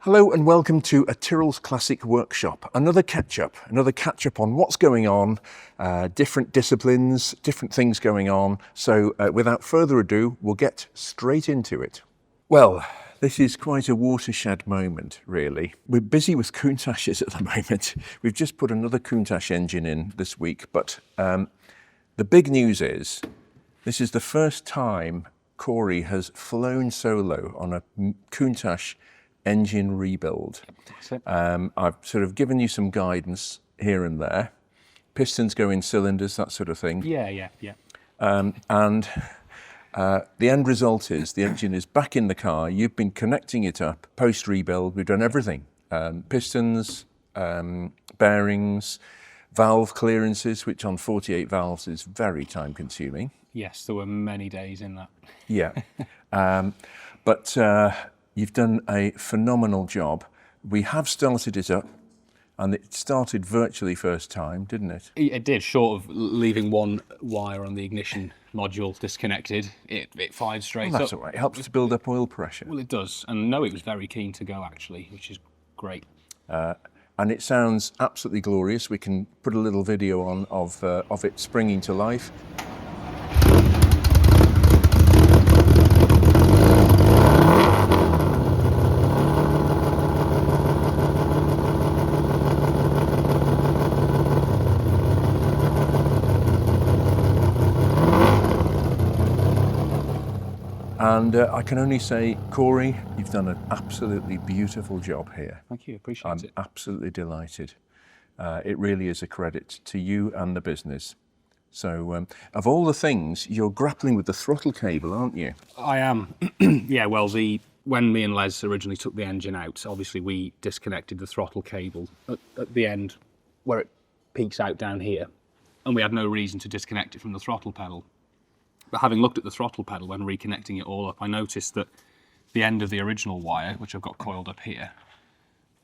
Hello and welcome to a Tyrrell's Classic Workshop. Another catch-up on what's going on, different disciplines, different things going on. So without further ado, we'll get straight into it. Well, this is quite a watershed moment, really. We're busy with Countaches at the moment. We've just put another Countach engine in this week, but the big news is this is the first time Corey has flown solo on a Countach engine rebuild. I've sort of given you some guidance here and there. Pistons go in cylinders, that sort of thing. Yeah. And the end result is the engine is back in the car. You've been connecting it up post-rebuild. We've done everything. Pistons, bearings, valve clearances, which on 48 valves is very time consuming. Yes, there were many days in that. Yeah. But you've done a phenomenal job. We have started it up, and it started virtually first time, didn't it? It did, short of leaving one wire on the ignition module disconnected. It fired straight Well, that's up. all right. It helps to build up oil pressure. Well, it does. And no, it was very keen to go, actually, which is great. And it sounds absolutely glorious. We can put a little video on of it springing to life. And I can only say, Corey, you've done an absolutely beautiful job here. Thank you, appreciate I'm it. absolutely delighted. It really is a credit to you and the business. So, of all the things, you're grappling with the throttle cable, aren't you? I am. Yeah, well, when me and Les originally took the engine out, obviously we disconnected the throttle cable at the end where it peaks out down here, and we had no reason to disconnect it from the throttle pedal. But having looked at the throttle pedal when reconnecting it all up, I noticed that the end of the original wire, which I've got coiled up here,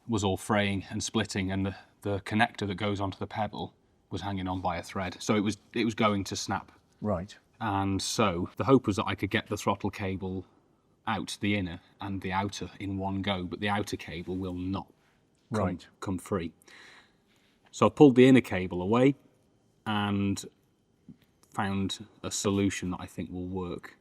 was all fraying and splitting, and the connector that goes onto the pedal was hanging on by a thread. So it was going to snap. Right. And so the hope was that I could get the throttle cable out, the inner and the outer, in one go, but the outer cable will not come free. So I pulled the inner cable away and found a solution that I think will work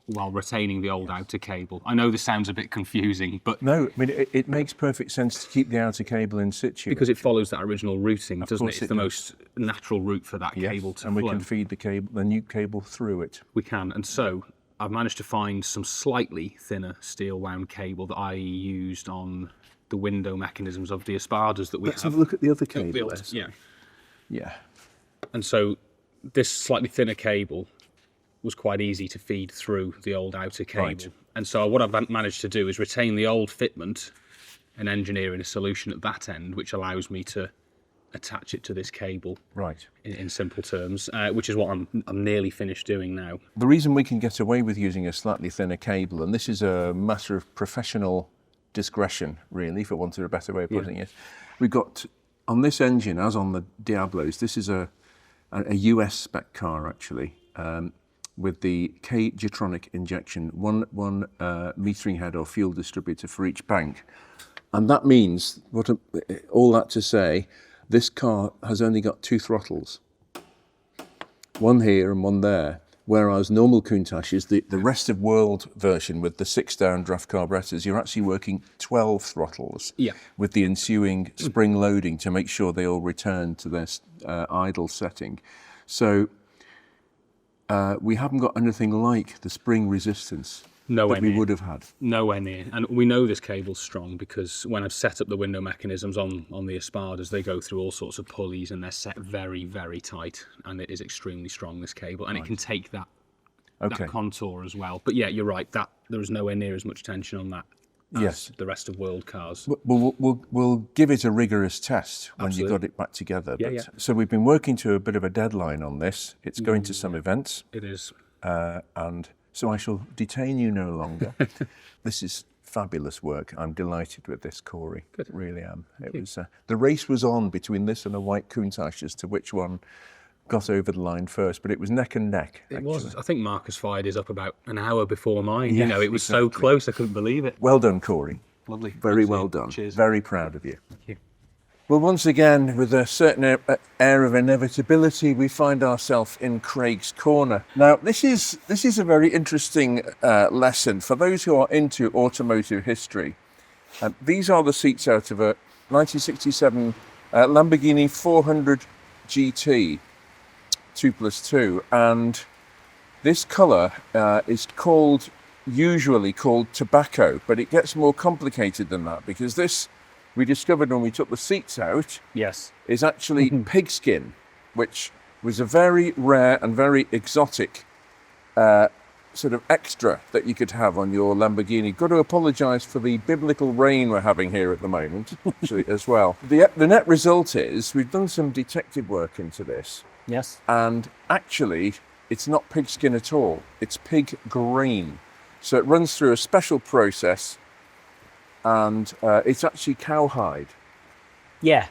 while retaining the old outer cable. I know this sounds a bit confusing, but... No, I mean, it makes perfect sense to keep the outer cable in situ. Because it follows that original routing, doesn't it? It's the most natural route for that cable to and flow. we can feed the new cable through it. We can, and so I've managed to find some slightly thinner steel wound cable that I used on the window mechanisms of the Espadas that we have. Let's have a look at the other cable. Yeah. And so this slightly thinner cable was quite easy to feed through the old outer cable. Right. And so what I've managed to do is retain the old fitment and engineer in a solution at that end, which allows me to attach it to this cable. Right. In simple terms, which is what I'm nearly finished doing now. The reason we can get away with using a slightly thinner cable, and this is a matter of professional discretion, really, for want of a better way of putting it, we've got, on this engine, as on the Diablos, this is a US spec car, actually, with the K-Jetronic injection, one metering head or fuel distributor for each bank. And that means, all that to say, this car has only got two throttles, one here and one there, whereas normal Countach is the rest of world version with the 6-down draft carburetors. You're actually working 12 throttles with the ensuing spring loading to make sure they all return to their idle setting. So we haven't got anything like the spring resistance that we would have had. Nowhere near. And we know this cable's strong because when I've set up the window mechanisms on the Espadas, they go through all sorts of pulleys and they're set very, very tight. And it is extremely strong, this cable. And it can take that contour as well. But yeah, you're right, that there is nowhere near as much tension on that as the rest of world cars. We'll give it a rigorous test when you got it back together. So we've been working to a bit of a deadline on this. It's going to some events. It is. And so I shall detain you no longer. This is fabulous work. I'm delighted with this, Corey. Good. Really am. It was the race was on between this and a white Countach as to which one got over the line first, but it was neck and neck. It was. I think Marcus fired his up about an hour before mine. Yeah, you know, it was so close, I couldn't believe it. Well done, Corey. Lovely. Very Thanks, well Ian. done. Cheers. Very proud of you. Thank you. Well, once again, with a certain air of inevitability, we find ourselves in Craig's Corner. Now, this is a very interesting lesson for those who are into automotive history. These are the seats out of a 1967 Lamborghini 400 GT 2+2, and this colour is usually called tobacco, but it gets more complicated than that, because this, we discovered when we took the seats out, Yes. is actually pigskin, which was a very rare and very exotic sort of extra that you could have on your Lamborghini. Got to apologise for the biblical rain we're having here at the moment, actually, as well. The net result is we've done some detective work into this, Yes. and actually it's not pigskin at all. It's pig green. So it runs through a special process, and it's actually cowhide. Yeah,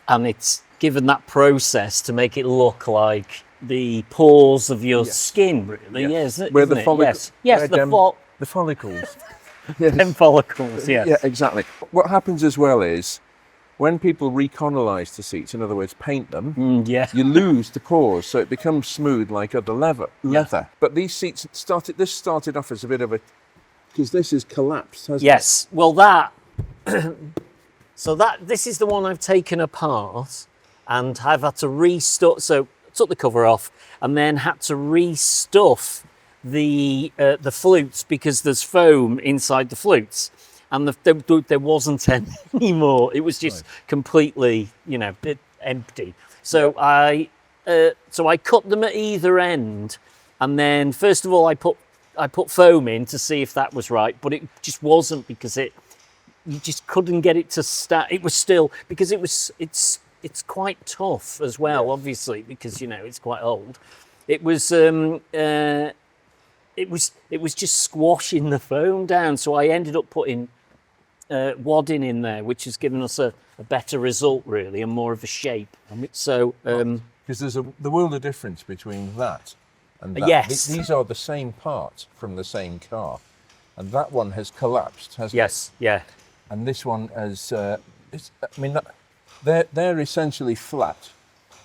and it's given that process to make it look like the pores of your skin, really. Yes. Yes, isn't Where the it? follicles. Yes, the The follicles. Yes. them follicles. Yes. Yeah, exactly. What happens as well is when people recolonise the seats, in other words, paint them, Yeah. you lose the pores, so it becomes smooth like other leather. But these seats started off as a bit of a, because this is collapsed, hasn't it? Yes. Well, that. This is the one I've taken apart, and I've had to restuff. So took the cover off, and then had to restuff the flutes, because there's foam inside the flutes, and there wasn't any anymore. It was just completely, empty. So I cut them at either end, and then first of all I put foam in to see if that was right, but it just wasn't, because you just couldn't get it to start. It was still, because it's quite tough as well, obviously, because it's quite old. It was just squashing the foam down. So I ended up putting wadding in there, which has given us a better result, really, and more of a shape. So because there's the world of difference between that and that. Yes. These are the same part from the same car, and that one has collapsed, hasn't it? yes, yeah, And this one has. They're essentially flat.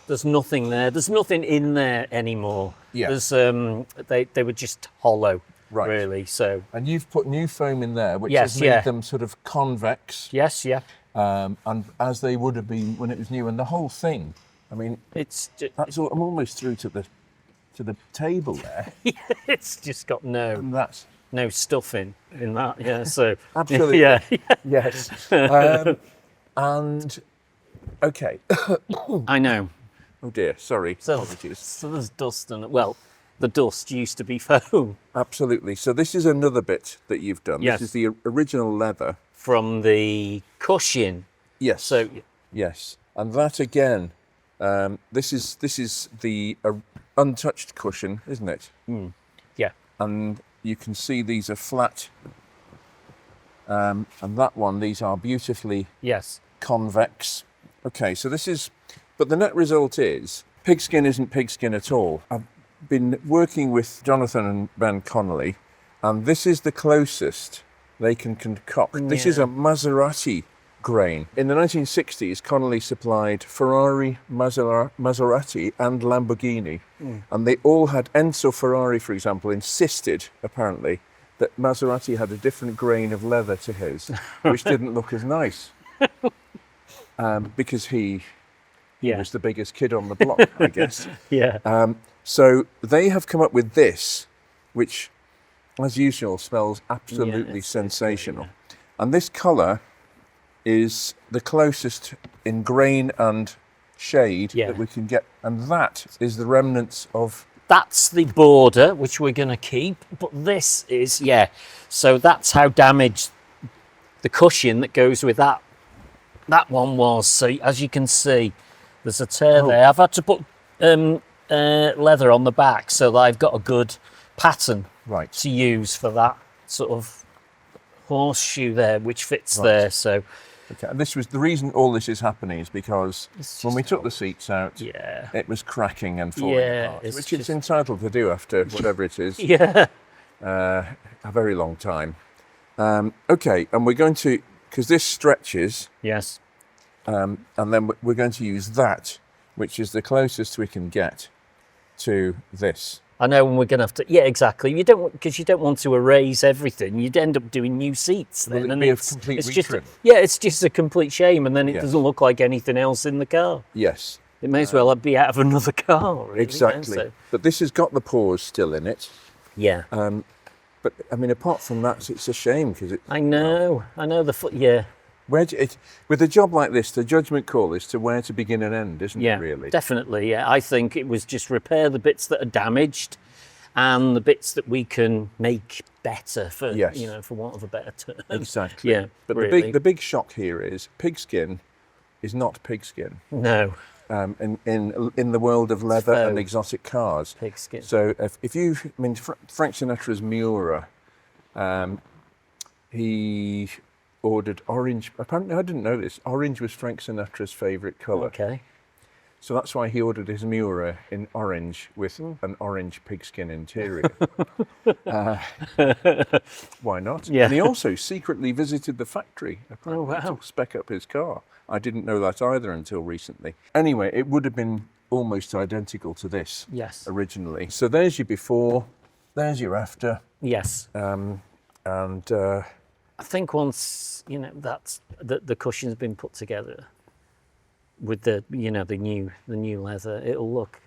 there's nothing there. There's nothing in there anymore. Yeah. There's they were just hollow, Right. really. So And you've put new foam in there, which Yes, has made yeah. them sort of convex, yes, yeah, and as they would have been when it was new. And the whole thing, I mean, it's that's all, I'm almost through to the table there, it's just got and that's no stuffing in that. Yeah, so absolutely yeah. yes. And okay, I know. oh dear, sorry, So, apologies. so there's dust and the dust used to be foam Absolutely. So this is another bit that you've done. Yes. This is the original leather. from the cushion. Yes. So yes, and that again. This is the untouched cushion, isn't it? yeah, And you can see these are flat, and that one, these are beautifully yes, convex. Okay, so this is, but the net result is pigskin isn't pigskin at all. I've been working with Jonathan and Ben Connolly, and this is the closest they can concoct. This is a Maserati grain. In the 1960s, Connolly supplied Ferrari, Maserati and Lamborghini, and they all had, Enzo Ferrari, for example, insisted, apparently, that Maserati had a different grain of leather to his, which didn't look as nice, because he was the biggest kid on the block, I guess. yeah, So they have come up with this, which, as usual, smells absolutely it's sensational. And this colour is the closest in grain and shade that we can get. And that is the remnants of... that's the border which we're going to keep. But this is so that's how damaged the cushion that goes with that one was. So as you can see, there's a tear there. I've had to put leather on the back so that I've got a good pattern to use for that sort of horseshoe there, which fits there. So okay, and this was the reason all this is happening, is because when we took the seats out, it was cracking and falling apart, which it's entitled to do after whatever it is, a very long time. Okay, and we're going to because this stretches, Yes. and then we're going to use that, which is the closest we can get to this. I know, and we're going to have to. Yeah, exactly. You don't because you don't want to erase everything. You'd end up doing new seats then, Will it and be a it's complete just retrim? it's just a complete shame, and then it Yes. doesn't look like anything else in the car. Yes, It may as well be out of another car. Really, exactly. So, But this has got the pause still in it. yeah, But I mean, apart from that, it's a shame because it. I know the foot. Yeah, With a job like this, the judgment call is to where to begin and end, isn't yeah, it? Really. definitely. Yeah, I think it was just repair the bits that are damaged, and the bits that we can make better for Yes. for want of a better term. Exactly. Yeah, But really. the big shock here is pigskin is not pigskin. No, In the world of leather and Faux. exotic cars. pigskin. So if you, I mean, Frank Sinatra's Miura, he ordered orange. Apparently, I didn't know this. Orange was Frank Sinatra's favourite colour. Okay. So that's why he ordered his Miura in orange with an orange pigskin interior. Why not? Yeah. And he also secretly visited the factory apparently, wow. to spec up his car. I didn't know that either until recently. Anyway, it would have been almost identical to this Yes. originally. So there's your before, there's your after, Yes. and I think once that's the cushion's been put together with the the new leather, it'll look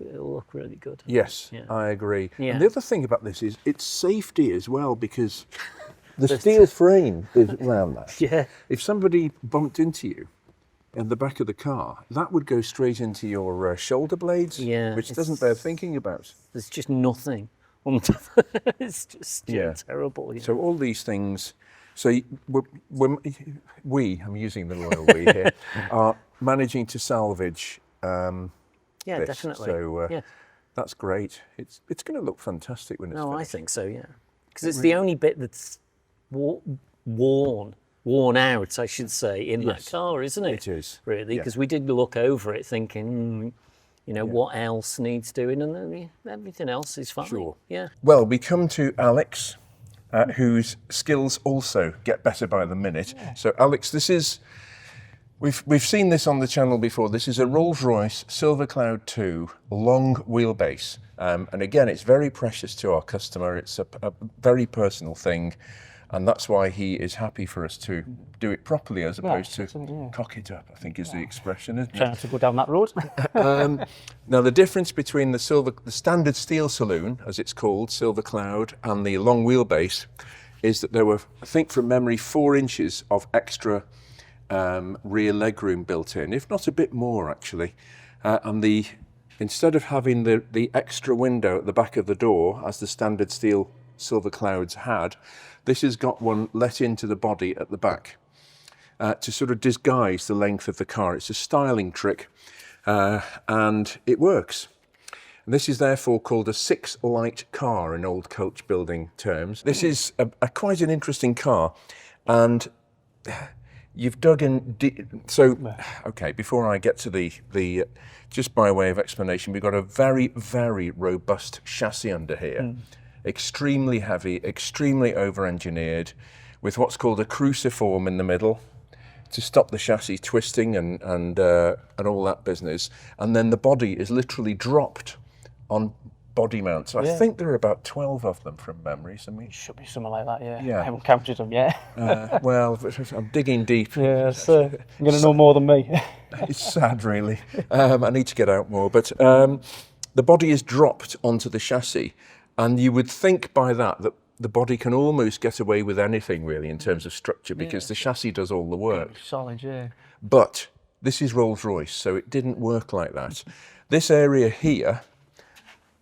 really good. yes, Yeah. I agree. Yeah. And the other thing about this is it's safety as well because the steel frame is around that. Yeah. If somebody bumped into you in the back of the car, that would go straight into your shoulder blades, Yeah, which doesn't bear thinking about. There's just nothing. It's just terrible. So all these things, so I'm using the royal we here, are managing to salvage Yeah, this. definitely. So yeah. that's great. It's going to look fantastic when it's No, I finished. think so. Yeah, because it's the only bit that's worn out, I should say, in Yes. that car, isn't it? It is, really, yeah. because we did look over it, thinking, what else needs doing, and then everything else is fine. Sure. Yeah. Well, we come to Alex, whose skills also get better by the minute. So, Alex, this is we've seen this on the channel before. This is a Rolls-Royce Silver Cloud 2 long wheelbase, and again, it's very precious to our customer. It's a very personal thing, and that's why he is happy for us to do it properly as opposed to cock it up, I think is the expression, isn't it? Trying to go down that road. Now, the difference between the standard steel saloon, as it's called, Silver Cloud, and the long wheelbase is that there were, I think from memory, 4 inches of extra rear legroom built in, if not a bit more actually. And instead of having the extra window at the back of the door, as the standard steel Silver Clouds had, this has got one let into the body at the back to sort of disguise the length of the car. It's a styling trick, and it works. And this is therefore called a 6-light car in old coach building terms. This is a quite an interesting car, and you've dug in deep. So, okay, before I get to the just by way of explanation, we've got a very, very robust chassis under here. Extremely heavy, extremely over-engineered, with what's called a cruciform in the middle to stop the chassis twisting and all that business. And then the body is literally dropped on body mounts. I think there are about 12 of them from memory. So Should be something like that, yeah. Yeah. I haven't counted them yet. well, I'm digging deep. Yeah, so you're going to know more than me. It's sad, really. I need to get out more. But the body is dropped onto the chassis, and you would think by that the body can almost get away with anything, really, in terms of structure, because the chassis does all the work. Solid, yeah. But this is Rolls-Royce, so it didn't work like that. This area here,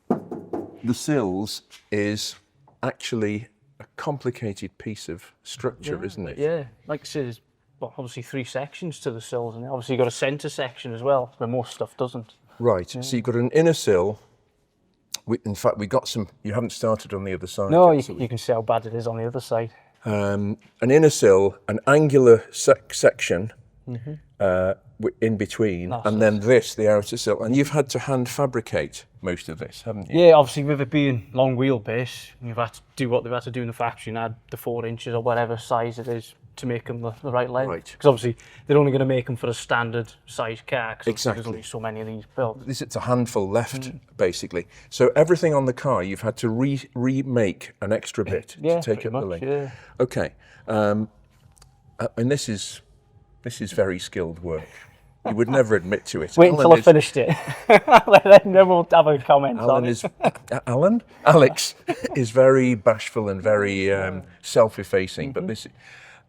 the sills, is actually a complicated piece of structure, isn't it? Yeah, like I said, there's obviously 3 sections to the sills, and obviously you've got a centre section as well, where most stuff doesn't. Right, so you've got an inner sill. In fact, we got some. You haven't started on the other side. No, yet, you can see how bad it is on the other side. an inner sill, an angular section in between, and then this, the outer sill. And you've had to hand fabricate most of this, haven't you? Yeah, obviously with it being long wheelbase, you've had to do what they've had to do in the factory and add the 4 inches or whatever size it is to make them the right length. Right. Because obviously they're only going to make them for a standard size car. Cause Exactly. There's only so many of these built. It's a handful left, basically. So everything on the car, you've had to remake an extra bit to take pretty up the much, length. yeah. Okay, and this is very skilled work. You would never admit to it. Wait until I finished it. Then we'll have a comment on it. Alex is very bashful and very self-effacing, but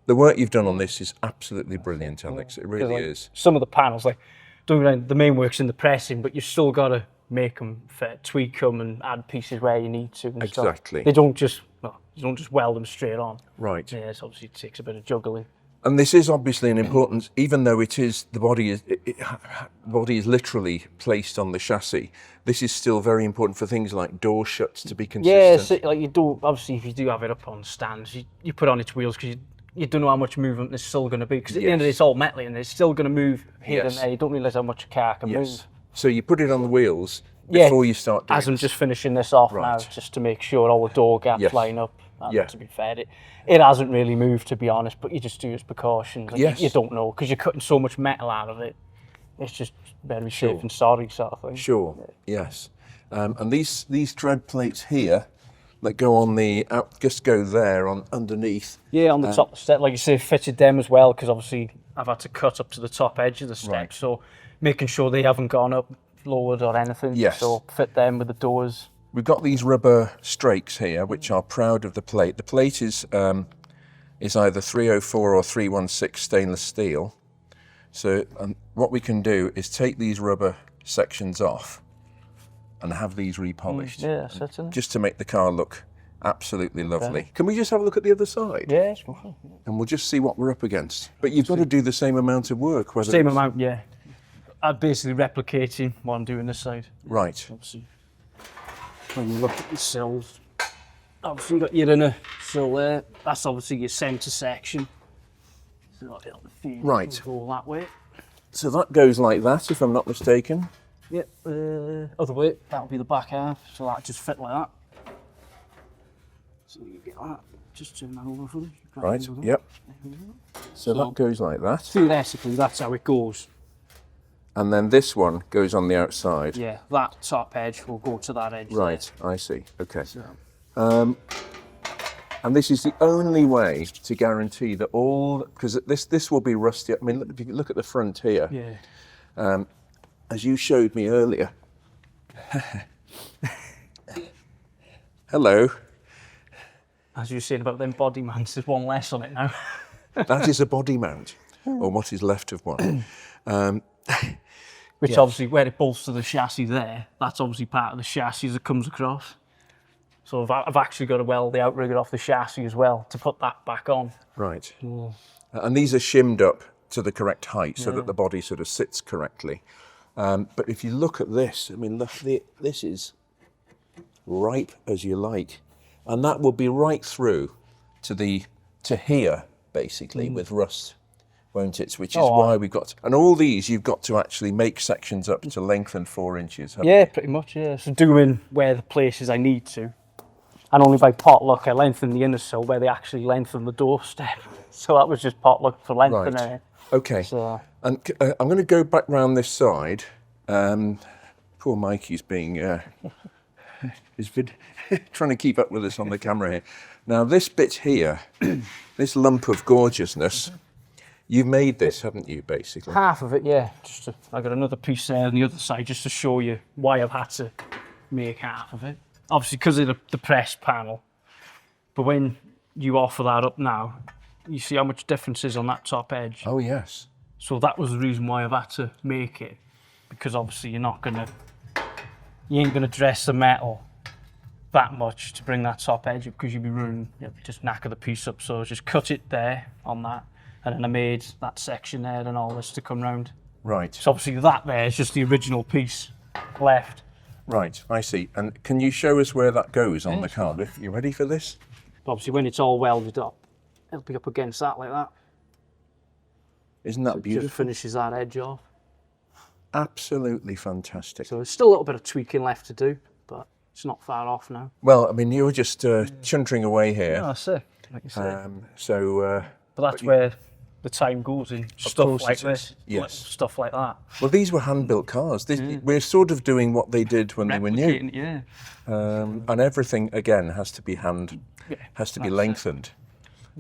the work you've done on this is absolutely brilliant, Alex. It really is. Some of the panels, like, don't get me wrong, the main work's in the pressing, but you've still got to make them fit, tweak them, and add pieces where you need to. And Exactly. Stuff. You don't just weld them straight on. Right. Yeah, it obviously takes a bit of juggling. And this is obviously an important, even though it is the body is literally placed on the chassis. This is still very important for things like door shuts to be consistent. Yeah, like you do. Obviously, if you do have it up on stands, you put on its wheels because you don't know how much movement there's still going to be. Because at the end of it, it's all metal and it's still going to move here and there. You don't realise how much a car can move. So you put it on the wheels before you start doing as I'm just finishing this off now, just to make sure all the door gaps line up. And to be fair, it hasn't really moved, to be honest, but you just do as precautions. Like you don't know, because you're cutting so much metal out of it. It's just very safe and sorry sort of thing. Sure, yes. And these tread plates here that go on just go there on underneath. Yeah, on the top step, like you say, fitted them as well, because obviously I've had to cut up to the top edge of the step, so making sure they haven't gone up, lowered or anything. Yes. So fit them with the doors. We've got these rubber strakes here, which are proud of the plate. The plate is either 304 or 316 stainless steel. So what we can do is take these rubber sections off and have these repolished. Yeah, certainly. Just to make the car look absolutely lovely. Can we just have a look at the other side? Yeah. And we'll just see what we're up against. But you've got to do the same amount of work. Same amount, yeah. I'm basically replicating what I'm doing this side. Right. Obviously, when you look at the sills, obviously you've got your inner sill there. That's obviously your centre section. So right. Go that way. So that goes like that, if I'm not mistaken. Yep. Other way, that'll be the back half. So that just fit like that. So you get that. Just turn that over for me. Right. Yep. So that goes like that. Theoretically, that's how it goes. And then this one goes on the outside. Yeah, that top edge will go to that edge. Right, there. I see. Okay. So. And this is the only way to guarantee that because this will be rusty. I mean, if you look at the front here. Yeah. As you showed me earlier. Hello. As you were saying about them body mounts, there's one less on it now. That is a body mount, or what is left of one. Which obviously, where it bolts to the chassis there, that's obviously part of the chassis that comes across. So I've actually got to weld the outrigger off the chassis as well to put that back on. Right. Yeah. And these are shimmed up to the correct height so that the body sort of sits correctly. But if you look at this, I mean, this is ripe as you like. And that will be right through to here, basically, with rust, won't it? Which is why we've got, and all these you've got to actually make sections up to lengthen 4 inches. Yeah, pretty much, yeah. So doing where the places I need to. And only by potluck, I lengthen the inner sill where they actually lengthen the doorstep. So that was just potluck for lengthening it. Okay. So. And I'm going to go back round this side. Poor Mikey's being, trying to keep up with us on the camera here. Now this bit here, this lump of gorgeousness, you've made this, haven't you, basically? Half of it, yeah. I got another piece there on the other side just to show you why I've had to make half of it. Obviously because of the press panel. But when you offer that up now, you see how much difference is on that top edge. Oh, yes. So that was the reason why I've had to make it. Because obviously you ain't gonna dress the metal that much to bring that top edge up because you'd be ruining, just knacker the piece up. So just cut it there on that. And then I made that section there and all this to come round. Right. So obviously that there is just the original piece left. Right, I see. And can you show us where that goes on the car? Are you ready for this? Obviously when it's all welded up, it'll be up against that like that. Isn't that beautiful? Just finishes that edge off. Absolutely fantastic. So there's still a little bit of tweaking left to do, but it's not far off now. Well, I mean, you're just chuntering away here. Yeah, that's it. Like you say. But that's where the time goes in stuff like this, yes. stuff like that. Well, these were hand-built cars. We're sort of doing what they did when they were new. Yeah. And everything, again, has to be lengthened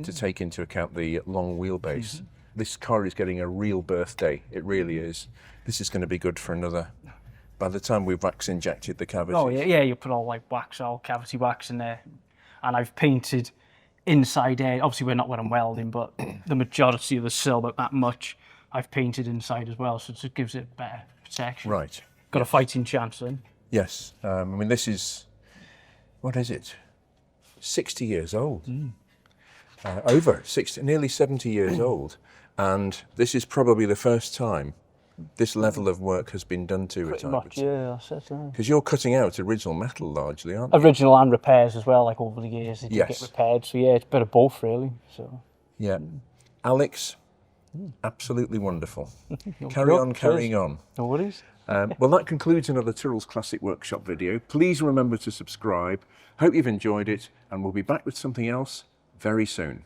to take into account the long wheelbase. This car is getting a real birthday. It really is. This is going to be good for another. By the time we've wax injected the cavities. Oh yeah, you put all like wax, all cavity wax in there, and I've painted inside there. Obviously, we're not when I'm welding, but the majority of the sill, about that much, I've painted inside as well, so it gives it better protection. Right. Got a fighting chance then. Yes. I mean, this is, what is it? 60 years old. Over 60, nearly 70 years old. And this is probably the first time this level of work has been done to it. Pretty much, yeah, that's it. Because you're cutting out original metal largely, aren't you? Original and repairs as well, like over the years, they did Yes. get repaired. So yeah, it's a bit of both really. So Yeah. Alex, absolutely wonderful. Carry on carrying on. no worries. Well, that concludes another Tyrrell's Classic Workshop video. Please remember to subscribe. Hope you've enjoyed it, and we'll be back with something else very soon.